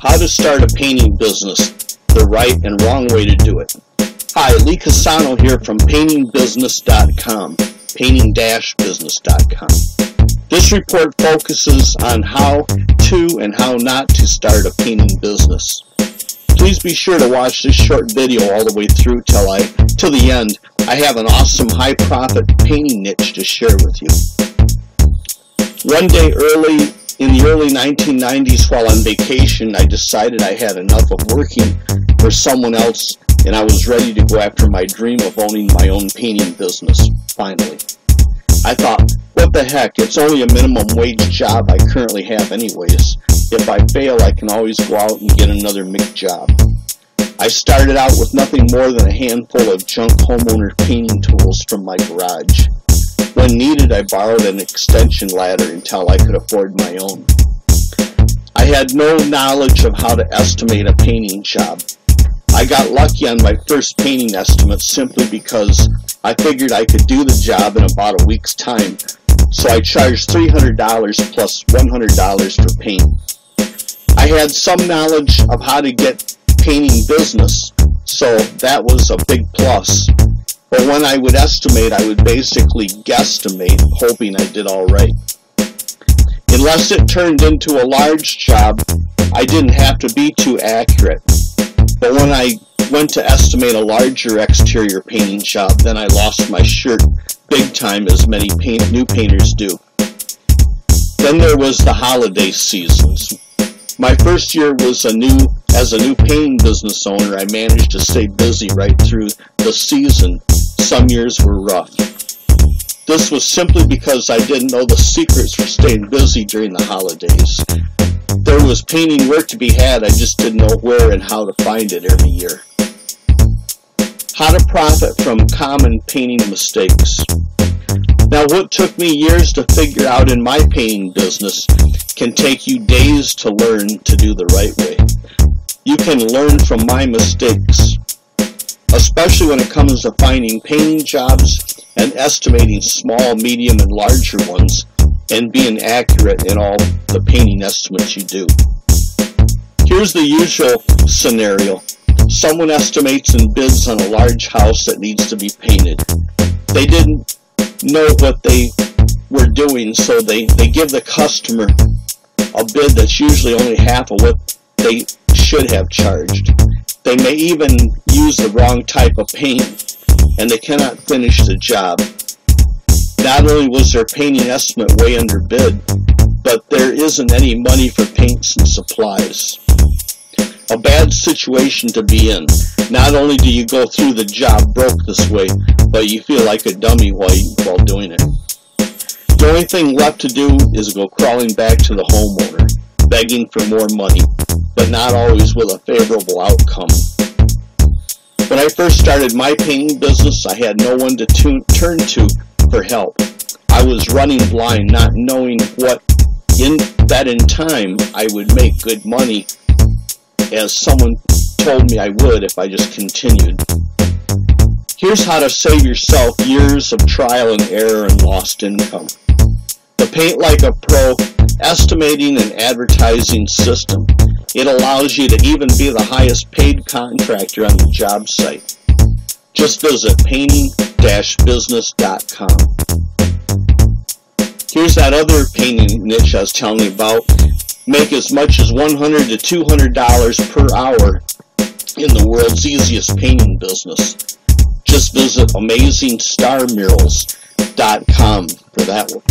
How to start a painting business, the right and wrong way to do it. Hi, Lee Cusano here from paintingbusiness.com, painting-business.com. This report focuses on how to and how not to start a painting business. Please be sure to watch this short video all the way through till the end. I have an awesome high-profit painting niche to share with you. One day in the early 1990s, while on vacation, I decided I had enough of working for someone else, and I was ready to go after my dream of owning my own painting business, finally. I thought, what the heck, it's only a minimum wage job I currently have anyways. If I fail, I can always go out and get another McJob. I started out with nothing more than a handful of junk homeowner painting tools from my garage. When needed, I borrowed an extension ladder until I could afford my own. I had no knowledge of how to estimate a painting job. I got lucky on my first painting estimate simply because I figured I could do the job in about a week's time, so I charged $300 plus $100 for paint. I had some knowledge of how to get painting business, so that was a big plus. But when I would estimate, I would basically guesstimate, hoping I did all right. Unless it turned into a large job, I didn't have to be too accurate. But when I went to estimate a larger exterior painting job, then I lost my shirt big time, as many new painters do. Then there was the holiday seasons. My first year was as a new painting business owner. I managed to stay busy right through the season. Some years were rough. This was simply because I didn't know the secrets for staying busy during the holidays. There was painting work to be had, I just didn't know where and how to find it every year. How to profit from common painting mistakes. Now, what took me years to figure out in my painting business can take you days to learn to do the right way. You can learn from my mistakes, especially when it comes to finding painting jobs and estimating small, medium, and larger ones, and being accurate in all the painting estimates you do. Here's the usual scenario. Someone estimates and bids on a large house that needs to be painted. They didn't know what they were doing, so they give the customer a bid that's usually only half of what they should have charged. They may even use the wrong type of paint, and they cannot finish the job. Not only was their painting estimate way under bid, but there isn't any money for paints and supplies. A bad situation to be in. Not only do you go through the job broke this way, but you feel like a dummy while doing it. The only thing left to do is go crawling back to the homeowner, begging for more money, but not always with a favorable outcome. When I first started my painting business, I had no one to turn to for help. I was running blind, not knowing that in time I would make good money, as someone told me I would if I just continued. Here's how to save yourself years of trial and error and lost income. The Paint Like a Pro estimating and advertising system. It allows you to even be the highest paid contractor on the job site. Just visit painting-business.com. Here's that other painting niche I was telling you about. Make as much as $100 to $200 per hour in the world's easiest painting business. Just visit AmazingStarMurals.com for that one.